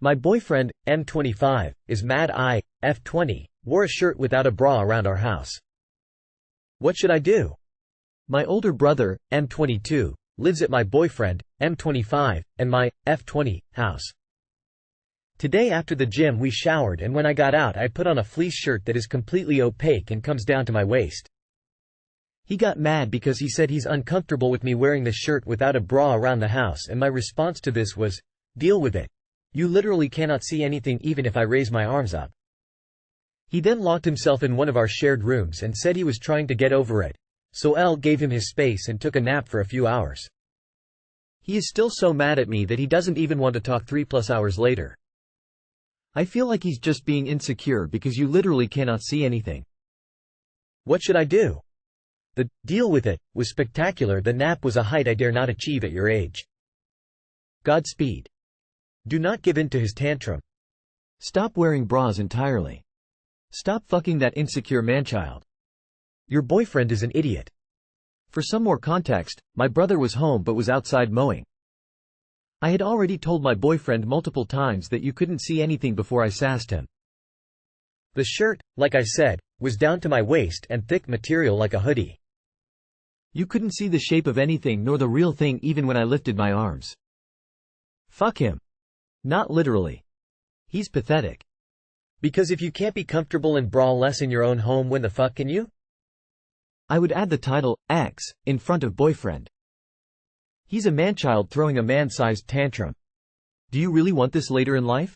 My boyfriend, m25, is mad I, f20, wore a shirt without a bra around our house. What should I do? My older brother, m22, lives at my boyfriend, m25, and my, f20, house. Today after the gym we showered, and when I got out I put on a fleece shirt that is completely opaque and comes down to my waist. He got mad because he said he's uncomfortable with me wearing the shirt without a bra around the house, and my response to this was, "Deal with it. You literally cannot see anything even if I raise my arms up." He then locked himself in one of our shared rooms and said he was trying to get over it, so L gave him his space and took a nap for a few hours. He is still so mad at me that he doesn't even want to talk 3+ hours later. I feel like he's just being insecure because you literally cannot see anything. What should I do? The "deal with it" was spectacular. The nap was a height I dare not achieve at your age. Godspeed. Do not give in to his tantrum. Stop wearing bras entirely. Stop fucking that insecure manchild. Your boyfriend is an idiot. For some more context, my brother was home but was outside mowing. I had already told my boyfriend multiple times that you couldn't see anything before I sassed him. The shirt, like I said, was down to my waist and thick material like a hoodie. You couldn't see the shape of anything nor the real thing even when I lifted my arms. Fuck him. Not literally. He's pathetic. Because if you can't be comfortable and bra-less in your own home, when the fuck can you? I would add the title, X, in front of boyfriend. He's a manchild throwing a man-sized tantrum. Do you really want this later in life?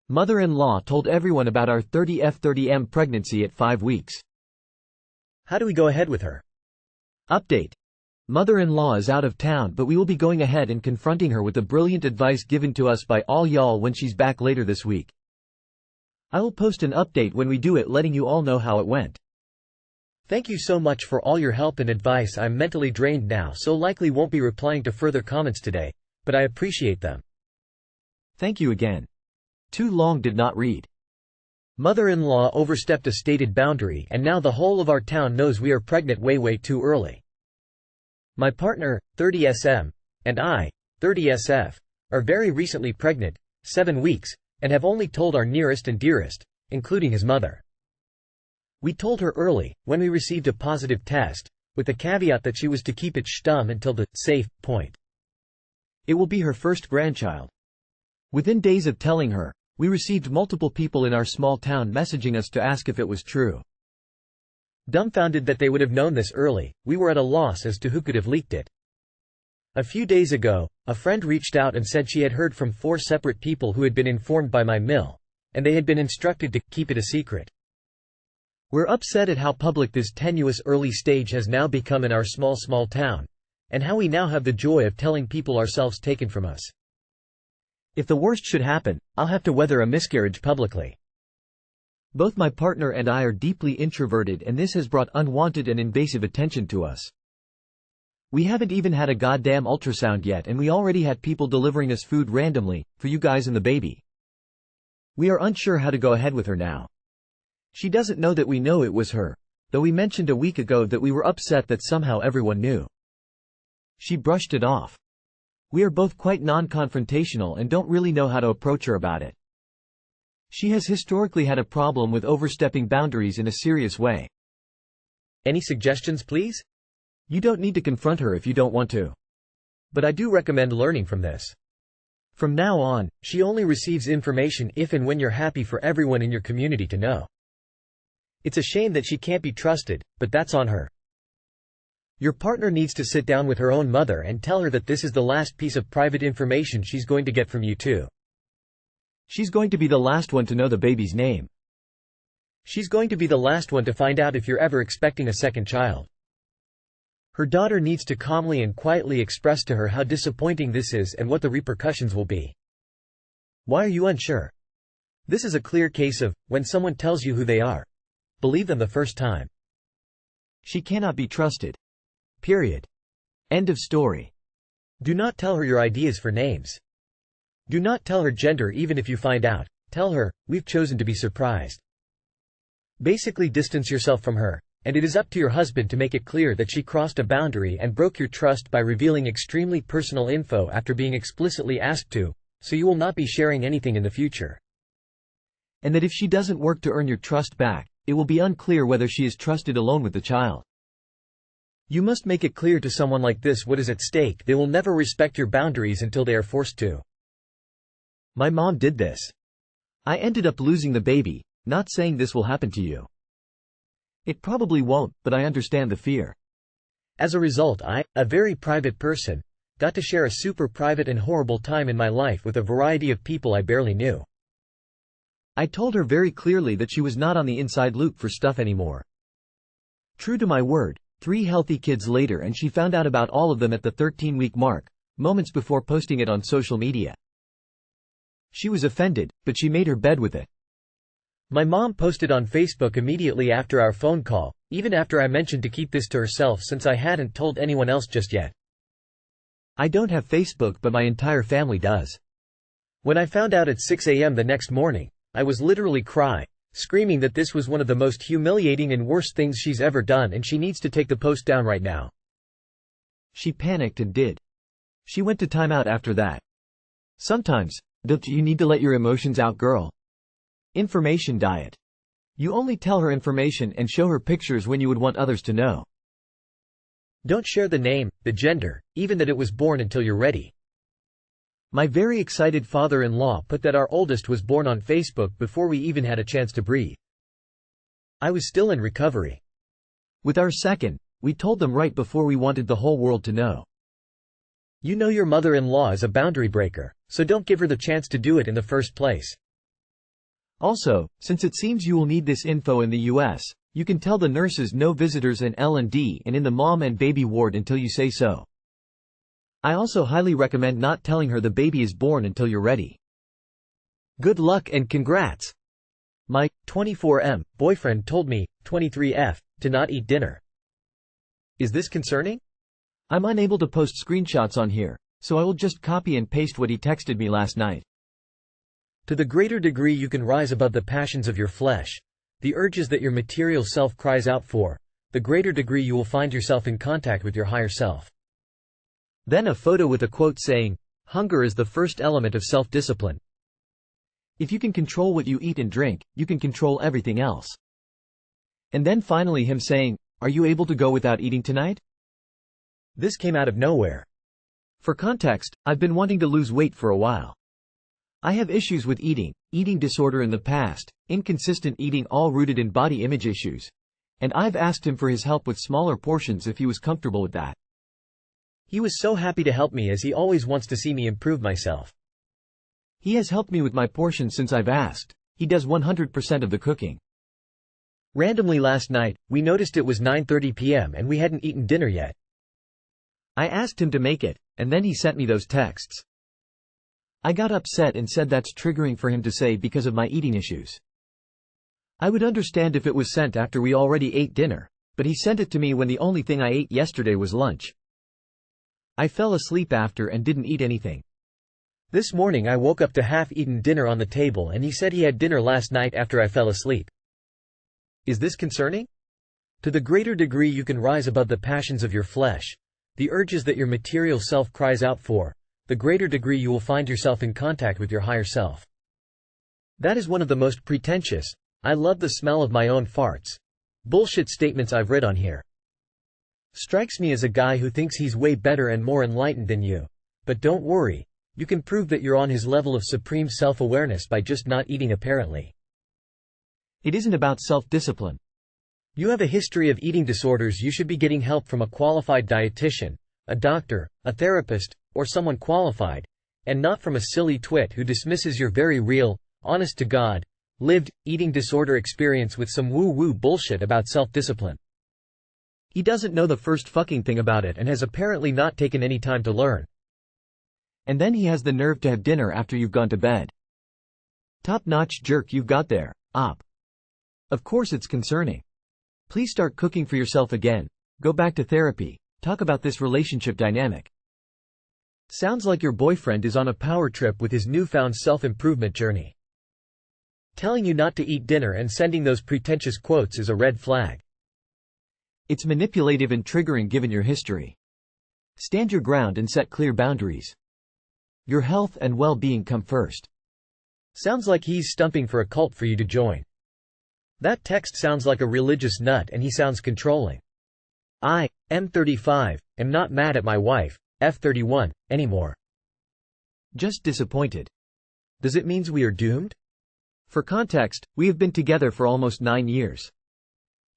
Mother-in-law told everyone about our 30F30M pregnancy at 5 weeks. How do we go ahead with her? Update. Mother-in-law is out of town, but we will be going ahead and confronting her with the brilliant advice given to us by all y'all when she's back later this week. I will post an update when we do it, letting you all know how it went. Thank you so much for all your help and advice. I'm mentally drained now, so likely won't be replying to further comments today, but I appreciate them. Thank you again. Too long did not read. Mother-in-law overstepped a stated boundary, and now the whole of our town knows we are pregnant way too early. My partner, 30SM, and I, 30SF, are very recently pregnant, 7 weeks, and have only told our nearest and dearest, including his mother. We told her early, when we received a positive test, with the caveat that she was to keep it stum until the safe point. It will be her first grandchild. Within days of telling her, we received multiple people in our small town messaging us to ask if it was true. Dumbfounded that they would have known this early, we were at a loss as to who could have leaked it. A few days ago, a friend reached out and said she had heard from 4 separate people who had been informed by my mill, and they had been instructed to keep it a secret. We're upset at how public this tenuous early stage has now become in our small town, and how we now have the joy of telling people ourselves taken from us. If the worst should happen, I'll have to weather a miscarriage publicly. Both my partner and I are deeply introverted, and this has brought unwanted and invasive attention to us. We haven't even had a goddamn ultrasound yet, and we already had people delivering us food randomly, for you guys and the baby. We are unsure how to go ahead with her now. She doesn't know that we know it was her, though we mentioned a week ago that we were upset that somehow everyone knew. She brushed it off. We are both quite non-confrontational and don't really know how to approach her about it. She has historically had a problem with overstepping boundaries in a serious way. Any suggestions, please? You don't need to confront her if you don't want to. But I do recommend learning from this. From now on, she only receives information if and when you're happy for everyone in your community to know. It's a shame that she can't be trusted, but that's on her. Your partner needs to sit down with her own mother and tell her that this is the last piece of private information she's going to get from you too. She's going to be the last one to know the baby's name. She's going to be the last one to find out if you're ever expecting a second child. Her daughter needs to calmly and quietly express to her how disappointing this is and what the repercussions will be. Why are you unsure? This is a clear case of, when someone tells you who they are, believe them the first time. She cannot be trusted. Period. End of story. Do not tell her your ideas for names. Do not tell her gender even if you find out. Tell her, we've chosen to be surprised. Basically distance yourself from her, and it is up to your husband to make it clear that she crossed a boundary and broke your trust by revealing extremely personal info after being explicitly asked to, so you will not be sharing anything in the future. And that if she doesn't work to earn your trust back, it will be unclear whether she is trusted alone with the child. You must make it clear to someone like this what is at stake. They will never respect your boundaries until they are forced to. My mom did this. I ended up losing the baby, not saying this will happen to you. It probably won't, but I understand the fear. As a result, I, a very private person, got to share a super private and horrible time in my life with a variety of people I barely knew. I told her very clearly that she was not on the inside loop for stuff anymore. True to my word, 3 healthy kids later, and she found out about all of them at the 13-week mark, moments before posting it on social media. She was offended, but she made her bed with it. My mom posted on Facebook immediately after our phone call, even after I mentioned to keep this to herself since I hadn't told anyone else just yet. I don't have Facebook, but my entire family does. When I found out at 6 a.m. the next morning, I was literally screaming that this was one of the most humiliating and worst things she's ever done and she needs to take the post down right now. She panicked and did. She went to timeout after that. Sometimes, don't you need to let your emotions out, girl? Information diet. You only tell her information and show her pictures when you would want others to know. Don't share the name, the gender, even that it was born until you're ready. My very excited father-in-law put that our oldest was born on Facebook before we even had a chance to breathe. I was still in recovery. With our second, we told them right before we wanted the whole world to know. You know your mother-in-law is a boundary breaker, so don't give her the chance to do it in the first place. Also, since it seems you will need this info in the US, you can tell the nurses no visitors in L&D and in the mom and baby ward until you say so. I also highly recommend not telling her the baby is born until you're ready. Good luck and congrats! My 24M boyfriend told me, 23F, to not eat dinner. Is this concerning? I'm unable to post screenshots on here, so I will just copy and paste what he texted me last night. To the greater degree you can rise above the passions of your flesh, the urges that your material self cries out for, the greater degree you will find yourself in contact with your higher self. Then a photo with a quote saying, "Hunger is the first element of self-discipline." If you can control what you eat and drink, you can control everything else. And then finally him saying, "Are you able to go without eating tonight?" This came out of nowhere. For context, I've been wanting to lose weight for a while. I have issues with eating disorder in the past, inconsistent eating, all rooted in body image issues. And I've asked him for his help with smaller portions if he was comfortable with that. He was so happy to help me as he always wants to see me improve myself. He has helped me with my portions since I've asked. He does 100% of the cooking. Randomly last night, we noticed it was 9:30 p.m. and we hadn't eaten dinner yet. I asked him to make it, and then he sent me those texts. I got upset and said that's triggering for him to say because of my eating issues. I would understand if it was sent after we already ate dinner, but he sent it to me when the only thing I ate yesterday was lunch. I fell asleep after and didn't eat anything. This morning I woke up to half-eaten dinner on the table and he said he had dinner last night after I fell asleep. Is this concerning? To the greater degree you can rise above the passions of your flesh, the urges that your material self cries out for, the greater degree you will find yourself in contact with your higher self. That is one of the most pretentious, "I love the smell of my own farts" bullshit statements I've read on here. Strikes me as a guy who thinks he's way better and more enlightened than you. But don't worry, you can prove that you're on his level of supreme self-awareness by just not eating apparently. It isn't about self-discipline. You have a history of eating disorders. You should be getting help from a qualified dietitian, a doctor, a therapist, or someone qualified, and not from a silly twit who dismisses your very real, honest-to-God, lived, eating disorder experience with some woo-woo bullshit about self-discipline. He doesn't know the first fucking thing about it and has apparently not taken any time to learn. And then he has the nerve to have dinner after you've gone to bed. Top-notch jerk you've got there, op. Of course it's concerning. Please start cooking for yourself again. Go back to therapy. Talk about this relationship dynamic. Sounds like your boyfriend is on a power trip with his newfound self-improvement journey. Telling you not to eat dinner and sending those pretentious quotes is a red flag. It's manipulative and triggering given your history. Stand your ground and set clear boundaries. Your health and well-being come first. Sounds like he's stumping for a cult for you to join. That text sounds like a religious nut and he sounds controlling. I, m25, am not mad at my wife, f31, anymore. Just disappointed. Does it mean we are doomed? For context, we have been together for almost 9 years.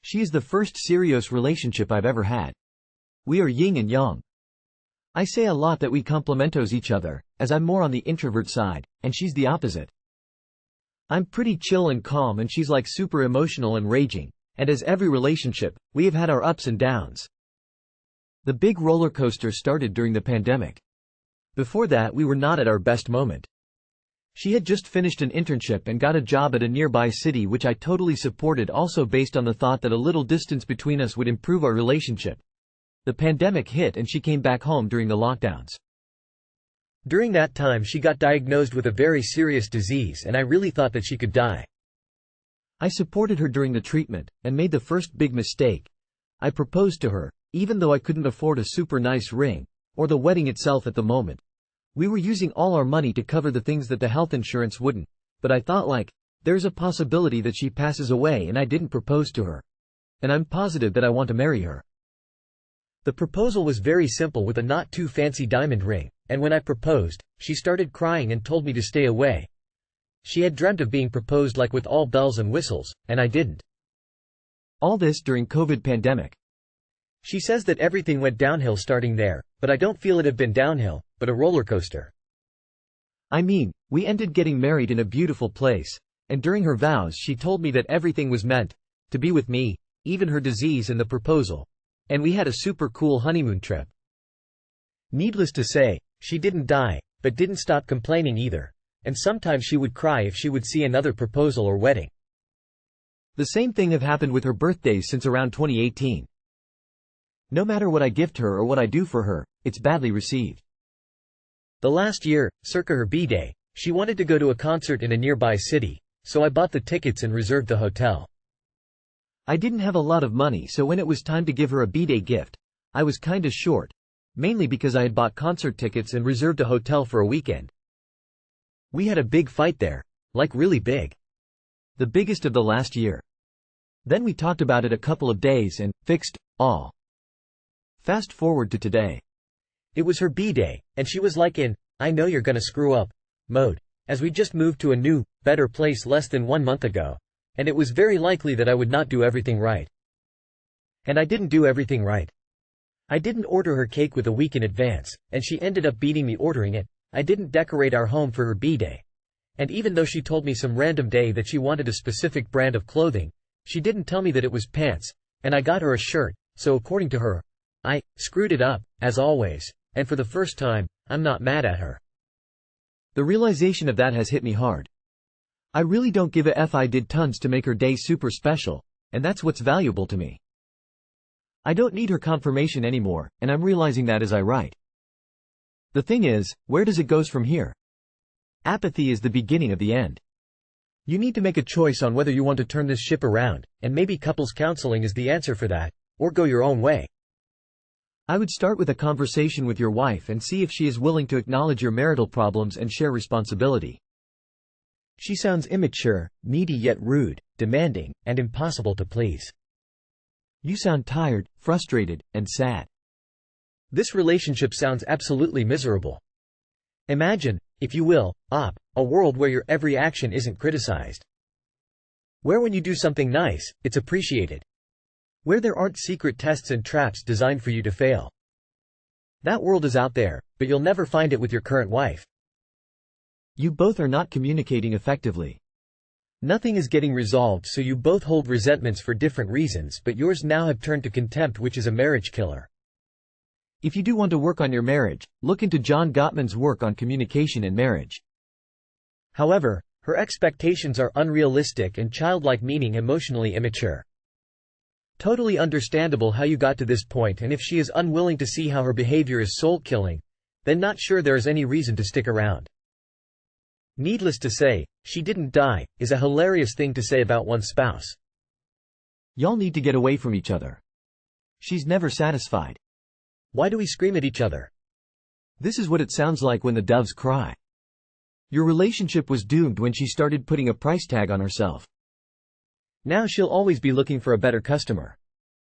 She is the first serious relationship I've ever had. We are yin and yang. I say a lot that we complementos each other, as I'm more on the introvert side, and she's the opposite. I'm pretty chill and calm and she's like super emotional and raging, and as every relationship, we have had our ups and downs. The big roller coaster started during the pandemic. Before that we were not at our best moment. She had just finished an internship and got a job at a nearby city which I totally supported, also based on the thought that a little distance between us would improve our relationship. The pandemic hit and she came back home during the lockdowns. During that time she got diagnosed with a very serious disease and I really thought that she could die. I supported her during the treatment, and made the first big mistake. I proposed to her, even though I couldn't afford a super nice ring, or the wedding itself at the moment. We were using all our money to cover the things that the health insurance wouldn't, but I thought there's a possibility that she passes away and I didn't propose to her. And I'm positive that I want to marry her. The proposal was very simple with a not too fancy diamond ring, and when I proposed, she started crying and told me to stay away. She had dreamt of being proposed with all bells and whistles, and I didn't. All this during COVID pandemic. She says that everything went downhill starting there, but I don't feel it have been downhill, but a roller coaster. I mean, we ended getting married in a beautiful place, and during her vows she told me that everything was meant to be with me, even her disease and the proposal. And we had a super cool honeymoon trip. Needless to say, she didn't die, but didn't stop complaining either, and sometimes she would cry if she would see another proposal or wedding. The same thing have happened with her birthdays since around 2018. No matter what I gift her or what I do for her, it's badly received. The last year, circa her B-day, she wanted to go to a concert in a nearby city, so I bought the tickets and reserved the hotel. I didn't have a lot of money, so when it was time to give her a B-day gift, I was kinda short, mainly because I had bought concert tickets and reserved a hotel for a weekend. We had a big fight there, really big. The biggest of the last year. Then we talked about it a couple of days and fixed all. Fast forward to today. It was her B-day, and she was in, I know you're gonna screw up mode, as we just moved to a new, better place less than 1 month ago, and it was very likely that I would not do everything right. And I didn't do everything right. I didn't order her cake with a week in advance, and she ended up beating me ordering it. I didn't decorate our home for her B-day. And even though she told me some random day that she wanted a specific brand of clothing, she didn't tell me that it was pants, and I got her a shirt, so according to her, I screwed it up, as always, and for the first time, I'm not mad at her. The realization of that has hit me hard. I really don't give a f. I did tons to make her day super special, and that's what's valuable to me. I don't need her confirmation anymore, and I'm realizing that as I write. The thing is, where does it goes from here? Apathy is the beginning of the end. You need to make a choice on whether you want to turn this ship around, and maybe couples counseling is the answer for that, or go your own way. I would start with a conversation with your wife and see if she is willing to acknowledge your marital problems and share responsibility. She sounds immature, needy yet rude, demanding, and impossible to please. You sound tired, frustrated, and sad. This relationship sounds absolutely miserable. Imagine, if you will, a world where your every action isn't criticized. Where when you do something nice, it's appreciated. Where there aren't secret tests and traps designed for you to fail. That world is out there, but you'll never find it with your current wife. You both are not communicating effectively. Nothing is getting resolved, so you both hold resentments for different reasons, but yours now have turned to contempt, which is a marriage killer. If you do want to work on your marriage, look into John Gottman's work on communication in marriage. However, her expectations are unrealistic and childlike, meaning emotionally immature. Totally understandable how you got to this point, and if she is unwilling to see how her behavior is soul-killing, then not sure there is any reason to stick around. Needless to say, she didn't die, is a hilarious thing to say about one's spouse. Y'all need to get away from each other. She's never satisfied. Why do we scream at each other? This is what it sounds like when the doves cry. Your relationship was doomed when she started putting a price tag on herself. Now she'll always be looking for a better customer.